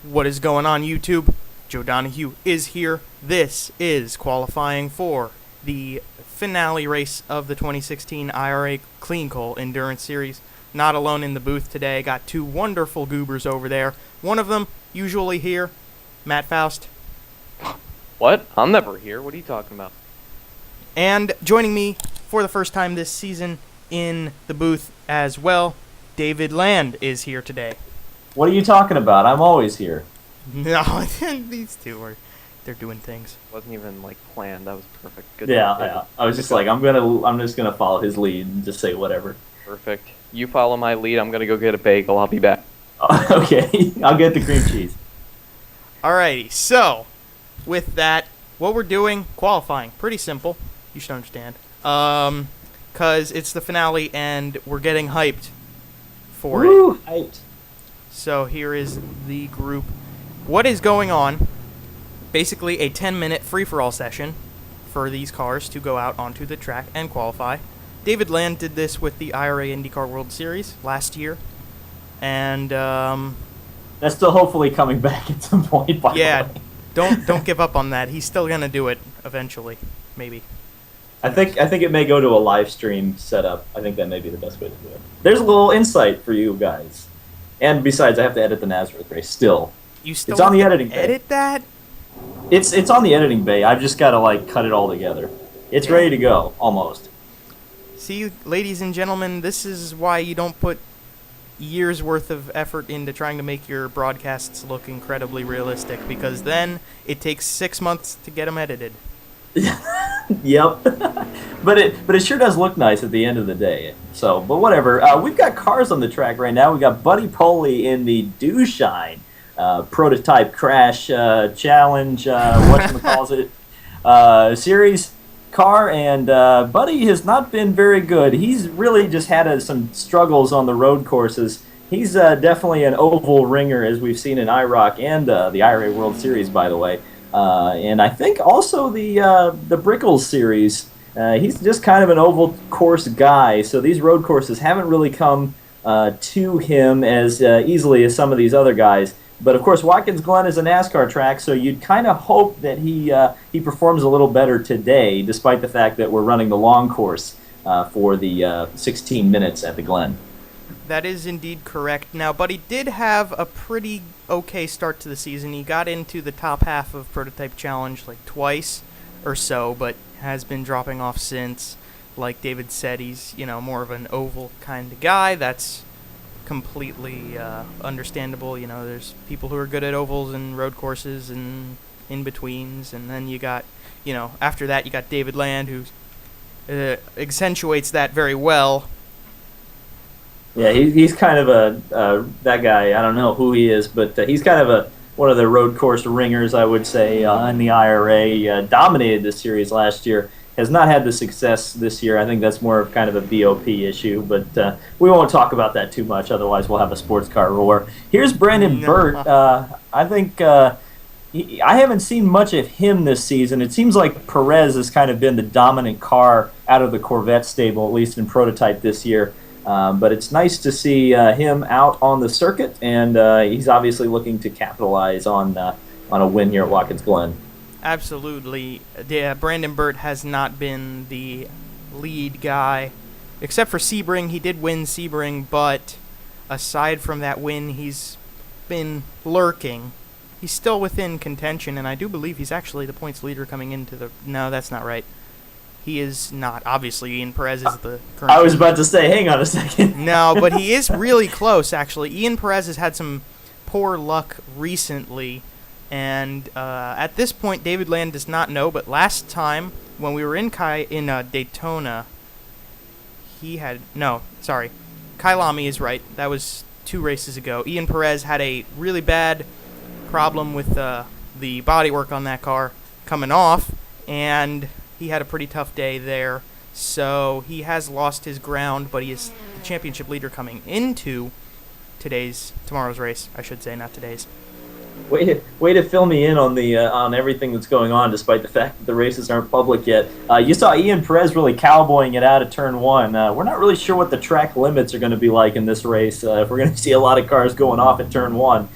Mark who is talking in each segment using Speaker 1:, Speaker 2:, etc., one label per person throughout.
Speaker 1: What is going on, YouTube? Joe Donahue is here. This is qualifying for the finale race of the 2016 IRA Clean Coal Endurance Series. Not alone in the booth today. Got two wonderful goobers over there. One of them, usually here, Matt Faust.
Speaker 2: What? I'm never here. What are you talking about?
Speaker 1: And joining me for the first time this season in the booth as well, David Land is here today.
Speaker 3: What are you talking about? I'm always here.
Speaker 1: No, these two they're doing things.
Speaker 2: Wasn't even planned. That was perfect. Good
Speaker 3: Yeah,
Speaker 2: job, David.
Speaker 3: yeah. I was just like, I'm just gonna follow his lead and just say whatever.
Speaker 2: Perfect. You follow my lead. I'm gonna go get a bagel. I'll be back.
Speaker 3: Okay, I'll get the cream cheese.
Speaker 1: Alrighty, so with that, what we're doing, qualifying, pretty simple. You should understand. Cause it's the finale and we're getting hyped for
Speaker 3: Woo,
Speaker 1: it.
Speaker 3: hyped.
Speaker 1: So here is the group. What is going on? Basically a 10-minute free-for-all session for these cars to go out onto the track and qualify. David Land did this with the IRA IndyCar World Series last year. And
Speaker 3: That's still hopefully coming back at some point, by the way.
Speaker 1: don't give up on that. He's still gonna do it eventually, maybe.
Speaker 3: I think it may go to a live stream setup. I think that may be the best way to do it. There's a little insight for you guys. And besides, I have to edit the Nazareth race still.
Speaker 1: You still
Speaker 3: It's on
Speaker 1: have
Speaker 3: the
Speaker 1: to
Speaker 3: editing bay.
Speaker 1: edit that?
Speaker 3: It's on the editing bay. I've just got to cut it all together. It's
Speaker 1: Yeah.
Speaker 3: ready to go, almost.
Speaker 1: See, ladies and gentlemen, this is why you don't put years worth of effort into trying to make your broadcasts look incredibly realistic, because then it takes 6 months to get them edited.
Speaker 3: Yep. but it sure does look nice at the end of the day. So, but whatever. We've got cars on the track right now. We got Buddy Poley in the Do Shine prototype crash challenge. Series car, and Buddy has not been very good. He's really just had some struggles on the road courses. He's definitely an oval ringer, as we've seen in IROC and the IRA World Series, by the way. And I think also the Brickles series. He's just kind of an oval course guy, so these road courses haven't really come to him as easily as some of these other guys. But of course, Watkins Glen is a NASCAR track, so you'd kind of hope that he performs a little better today, despite the fact that we're running the long course for the 16 minutes at the Glen.
Speaker 1: That is indeed correct. Now, Buddy did have a pretty okay start to the season. He got into the top half of Prototype Challenge twice or so, but has been dropping off since. Like David said, he's more of an oval kind of guy. That's completely understandable. There's people who are good at ovals and road courses and in-betweens, and then you got, after that you got David Land, who accentuates that very well.
Speaker 3: Yeah, he's kind of that guy. I don't know who he is, but he's kind of one of the road course ringers, I would say, in the IRA. Dominated this series last year. Has not had the success this year. I think that's more of kind of a BOP issue, but we won't talk about that too much. Otherwise, we'll have a sports car roar. Here's Brandon Burt. I think I haven't seen much of him this season. It seems like Perez has kind of been the dominant car out of the Corvette stable, at least in prototype this year. But it's nice to see him out on the circuit, and he's obviously looking to capitalize on a win here at Watkins Glen.
Speaker 1: Absolutely. Yeah, Brandon Burt has not been the lead guy, except for Sebring. He did win Sebring, but aside from that win, he's been lurking. He's still within contention, and I do believe he's actually the points leader coming into the... No, that's not right. He is not. Obviously, Ian Perez is the current...
Speaker 3: I was about to say, hang on a second.
Speaker 1: No, but he is really close, actually. Ian Perez has had some poor luck recently, and at this point, David Land does not know, but last time, when we were in Daytona, he had... No, sorry. Kai Lamy is right. That was 2 races ago. Ian Perez had a really bad problem with the bodywork on that car coming off, and he had a pretty tough day there. So he has lost his ground, but he is the championship leader coming into tomorrow's race, I should say, not today's.
Speaker 3: Way to fill me in on everything that's going on, despite the fact that the races aren't public yet. You saw Ian Perez really cowboying it out of turn 1. We're not really sure what the track limits are going to be like in this race. If we're going to see a lot of cars going off at turn 1.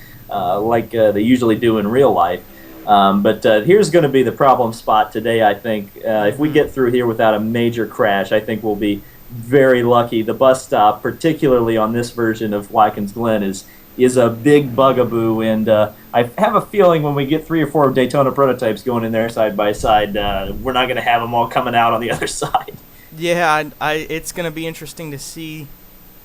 Speaker 3: like they usually do in real life. But here's going to be the problem spot today, I think. If we get through here without a major crash, I think we'll be very lucky. The bus stop, particularly on this version of Watkins Glen, is a big bugaboo, and I have a feeling when we get 3 or 4 Daytona prototypes going in there side by side, we're not going to have them all coming out on the other side.
Speaker 1: Yeah, it's going to be interesting to see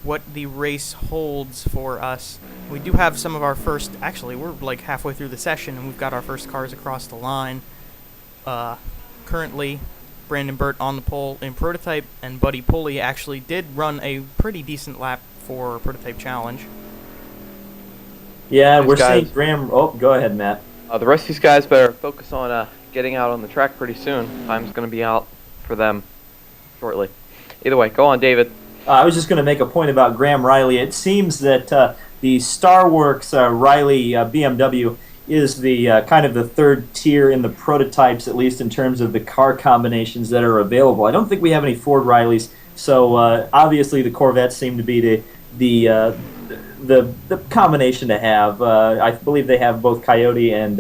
Speaker 1: what the race holds for us. We do have some of our first, actually we're like halfway through the session and we've got our first cars across the line. Currently Brandon Burt on the pole in prototype, and Buddy Pulley actually did run a pretty decent lap for prototype challenge.
Speaker 3: Yeah, we're seeing Graham. Oh, go ahead, Matt.
Speaker 2: The rest of these guys better focus on getting out on the track pretty soon. Time's going to be out for them shortly. Either way, go on, David.
Speaker 3: I was just going to make a point about Graham Riley. It seems that the Starworks Riley BMW is the kind of the third tier in the prototypes, at least in terms of the car combinations that are available. I don't think we have any Ford Rileys, so obviously the Corvettes seem to be the combination to have. I believe they have both Coyote and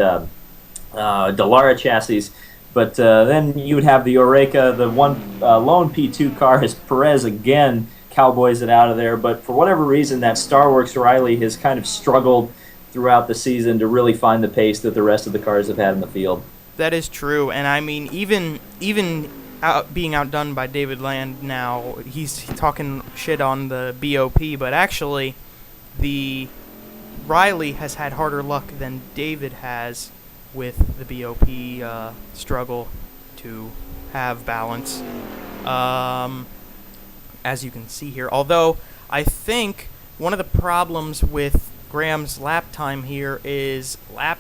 Speaker 3: Dallara chassis. But then you would have the Oreca, the one lone P2 car is Perez again, cowboys it out of there. But for whatever reason, that Starworks Riley has kind of struggled throughout the season to really find the pace that the rest of the cars have had in the field.
Speaker 1: That is true, and I mean, even being outdone by David Land now, he's talking shit on the BOP, but actually, the Riley has had harder luck than David has with the BOP struggle to have balance, as you can see here. Although, I think one of the problems with Graham's lap time here is not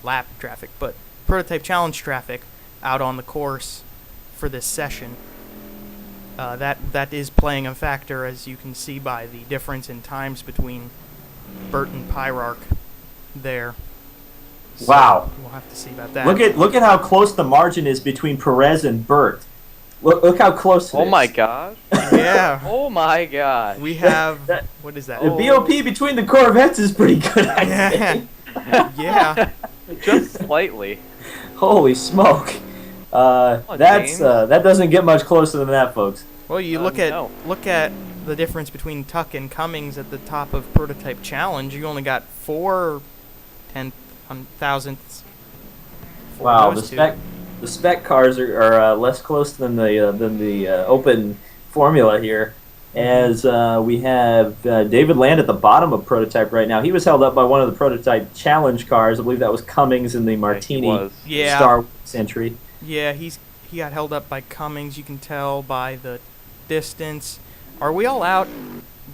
Speaker 1: lap traffic, but prototype challenge traffic out on the course for this session. That is playing a factor, as you can see by the difference in times between Burt and Pyrarch there. So
Speaker 3: wow.
Speaker 1: We'll have to see about that.
Speaker 3: Look at how close the margin is between Perez and Burt. Look how close it is.
Speaker 2: Oh my gosh.
Speaker 1: Yeah.
Speaker 2: Oh my gosh.
Speaker 1: We have what is that?
Speaker 3: The BOP between the Corvettes is pretty good, I think.
Speaker 1: Yeah.
Speaker 2: Just slightly.
Speaker 3: Holy smoke.
Speaker 2: on,
Speaker 3: That doesn't get much closer than that, folks.
Speaker 1: Well, you look at the difference between Tuck and Cummings at the top of prototype challenge. You only got 4 10,000ths.
Speaker 3: Wow, the spec cars are less close than the open formula here, as we have David Land at the bottom of prototype right now. He was held up by one of the prototype challenge cars. I believe that was Cummings in the Martini Star entry.
Speaker 1: Yeah, he got held up by Cummings. You can tell by the distance. Are we all out?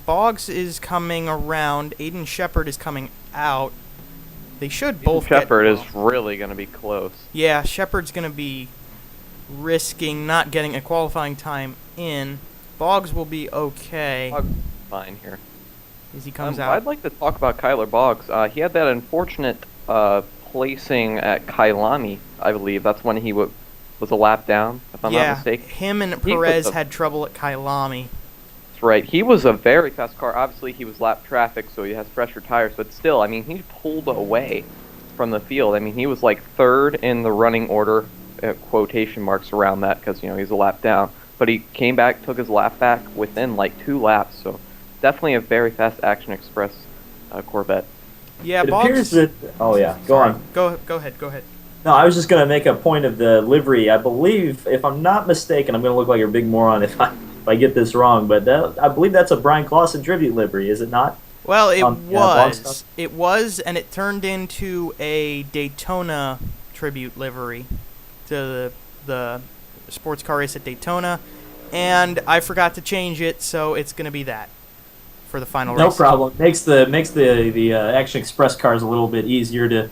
Speaker 1: Boggs is coming around. Aiden Shepard is coming out. They should both
Speaker 2: Shepard is really going to be close.
Speaker 1: Yeah, Shepard's going to be risking not getting a qualifying time in. Boggs will be okay.
Speaker 2: Boggs is fine here.
Speaker 1: As he comes out.
Speaker 2: I'd like to talk about Kyler Boggs. He had that unfortunate placing at Kailani, I believe. That's when he was a lap down, if I'm not mistaken.
Speaker 1: Yeah, him and Perez had trouble at Kailani.
Speaker 2: Right. He was a very fast car. Obviously, he was lap traffic, so he has fresher tires. But still, I mean, he pulled away from the field. I mean, he was like third in the running order, quotation marks around that, because, he's a lap down. But he came back, took his lap back within like 2 laps. So definitely a very fast Action Express Corvette.
Speaker 1: Yeah,
Speaker 3: it
Speaker 1: Boggs.
Speaker 3: Appears that. Oh yeah, go on.
Speaker 1: Go ahead.
Speaker 3: No, I was just going to make a point of the livery. I believe, if I'm not mistaken, I'm going to look like a big moron if I get this wrong, but I believe that's a Brian Clausen tribute livery, is it not?
Speaker 1: Well, it was, and it turned into a Daytona tribute livery to the sports car race at Daytona, and I forgot to change it, so it's going to be that for the final race.
Speaker 3: No problem. Makes the Action Express cars a little bit easier to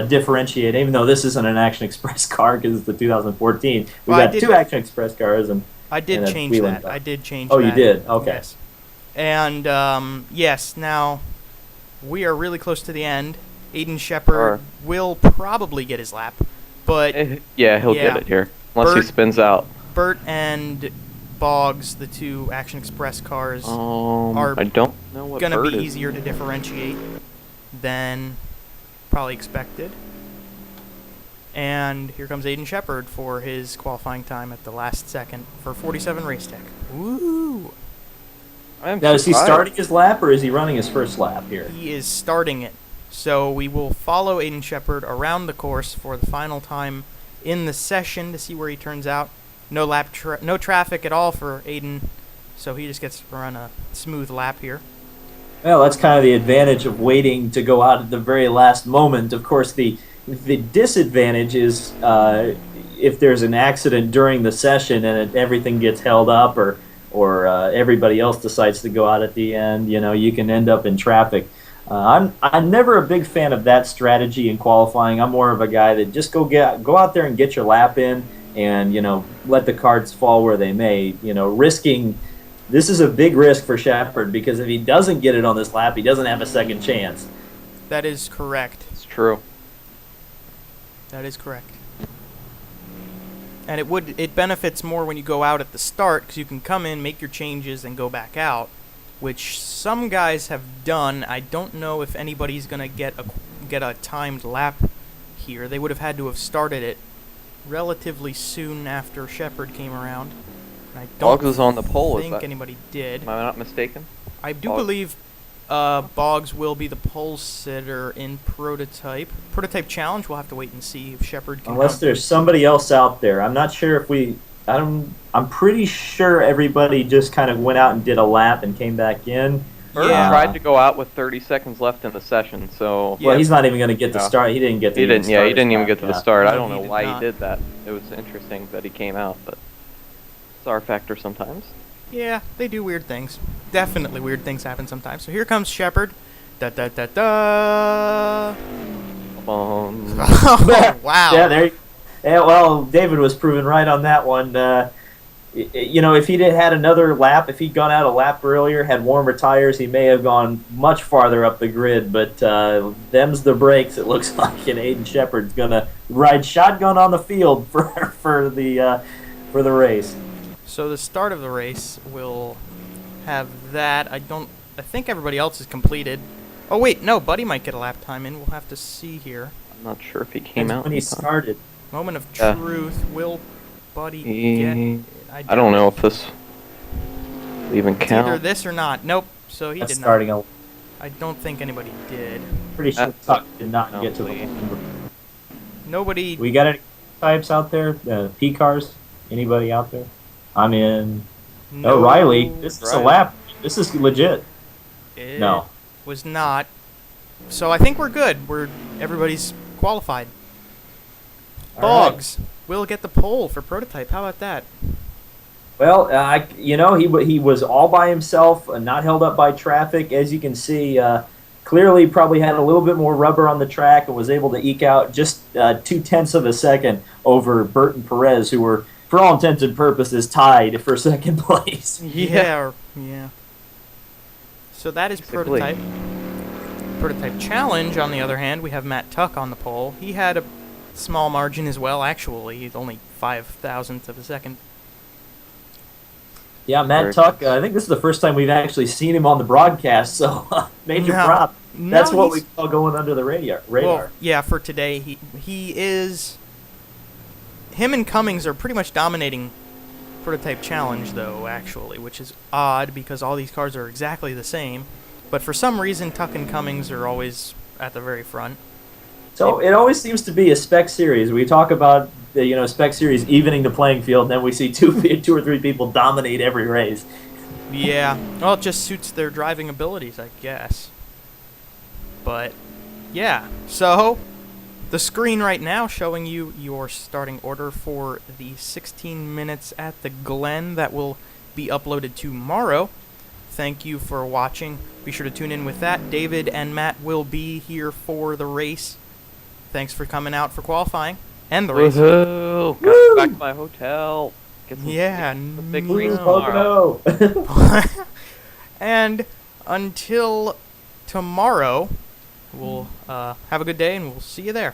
Speaker 3: differentiate, even though this isn't an Action Express car because it's the 2014. We got 2 Action Express cars and.
Speaker 1: I did change that. I did change
Speaker 3: that.
Speaker 1: Oh,
Speaker 3: you did? Okay.
Speaker 1: Yes. And, yes, now we are really close to the end. Aiden Shepard will probably get his lap, but...
Speaker 2: Yeah, he'll get it here, unless he spins out.
Speaker 1: Burt and Boggs, the 2 Action Express cars, are
Speaker 2: I don't know what
Speaker 1: going to be
Speaker 2: is.
Speaker 1: easier to differentiate than probably expected. And here comes Aiden Shepard for his qualifying time at the last second for 47 race tech. Woo!
Speaker 3: Now, is he starting his lap or is he running his first lap here?
Speaker 1: He is starting it. So we will follow Aiden Shepard around the course for the final time in the session to see where he turns out. No no traffic at all for Aiden, so he just gets to run a smooth lap here.
Speaker 3: Well, that's kind of the advantage of waiting to go out at the very last moment. Of course, the disadvantage is if there's an accident during the session and everything gets held up, or everybody else decides to go out at the end. You can end up in traffic. I'm never a big fan of that strategy in qualifying. I'm more of a guy that just go out there and get your lap in, and let the cards fall where they may. Risking. This is a big risk for Shepard, because if he doesn't get it on this lap, he doesn't have a second chance.
Speaker 1: That is correct.
Speaker 2: It's true.
Speaker 1: That is correct. And it benefits more when you go out at the start, because you can come in, make your changes, and go back out, which some guys have done. I don't know if anybody's gonna get a timed lap here. They would have had to have started it relatively soon after Shepard came around. And I don't
Speaker 2: Boggs was on the pole.
Speaker 1: think anybody did.
Speaker 2: Am I not mistaken?
Speaker 1: I do
Speaker 2: Boggs.
Speaker 1: believe Boggs will be the pole sitter in Prototype. Prototype Challenge, we'll have to wait and see if Shepard can
Speaker 3: Unless there's somebody else out there. I'm not sure if I'm pretty sure everybody just kind of went out and did a lap and came back in.
Speaker 2: Bird tried to go out with 30 seconds left in the session, so...
Speaker 1: Yeah.
Speaker 3: Well, he's not even going to get the start. He didn't get to
Speaker 2: he didn't even get to the start.
Speaker 1: No,
Speaker 2: I don't know
Speaker 1: he
Speaker 2: why
Speaker 1: did
Speaker 2: he did that. It was interesting that he came out, but it's our factor sometimes.
Speaker 1: Yeah, they do weird things. Definitely weird things happen sometimes. So here comes Shepard. Da da da da. Oh, wow.
Speaker 3: Yeah, well, David was proven right on that one. If he'd had another lap, if he'd gone out a lap earlier, had warmer tires, he may have gone much farther up the grid. But them's the brakes, it looks like, and Aiden Shepard's gonna ride shotgun on the field for the race.
Speaker 1: So the start of the race will have that. I think everybody else is completed. Oh wait, no, Buddy might get a lap time in. We'll have to see here.
Speaker 2: I'm not sure if he came out
Speaker 3: when he started.
Speaker 1: Moment of truth. Will Buddy get?
Speaker 2: I don't know if this will even
Speaker 1: It's
Speaker 2: count.
Speaker 1: either this or not. Nope. So he
Speaker 3: That's
Speaker 1: did
Speaker 3: starting
Speaker 1: not. I don't think anybody did.
Speaker 3: Pretty sure Tuck did not get to the number.
Speaker 1: Nobody.
Speaker 3: We got any types out there? P cars? Anybody out there? I'm in.
Speaker 1: No,
Speaker 3: Riley. This is a
Speaker 2: Riley.
Speaker 3: lap. This is legit.
Speaker 1: It
Speaker 3: No.
Speaker 1: was not. So I think we're good. Everybody's qualified.
Speaker 3: All
Speaker 1: Boggs will get the pole for Prototype. How about that?
Speaker 3: Well, he was all by himself, not held up by traffic. As you can see, clearly probably had a little bit more rubber on the track and was able to eke out just 0.2 of a second over Burton Perez, who were, for all intents and purposes, tied for second place.
Speaker 1: Yeah. So that is
Speaker 2: Basically.
Speaker 1: Prototype. Prototype Challenge, on the other hand, we have Matt Tuck on the pole. He had a small margin as well, actually. He's only 0.005 of a second.
Speaker 3: Yeah, Matt Tuck, I think this is the first time we've actually seen him on the broadcast, so major prop. That's what we call going under the radar.
Speaker 1: Well, yeah, for today, he is... Him and Cummings are pretty much dominating Prototype Challenge, though, actually, which is odd because all these cars are exactly the same. But for some reason, Tuck and Cummings are always at the very front.
Speaker 3: So it always seems to be a spec series. We talk about spec series evening the playing field, and then we see two or three people dominate every race.
Speaker 1: Yeah, well, it just suits their driving abilities, I guess. But yeah, so the screen right now showing you your starting order for the 16 minutes at the Glen that will be uploaded tomorrow. Thank you for watching. Be sure to tune in with that. David and Matt will be here for the race. Thanks for coming out for qualifying and the race.
Speaker 2: Woohoo! Got back to my hotel. Get some
Speaker 1: Yeah,
Speaker 2: the big green
Speaker 1: no.
Speaker 2: tomorrow.
Speaker 1: And until tomorrow, we'll have a good day and we'll see you there.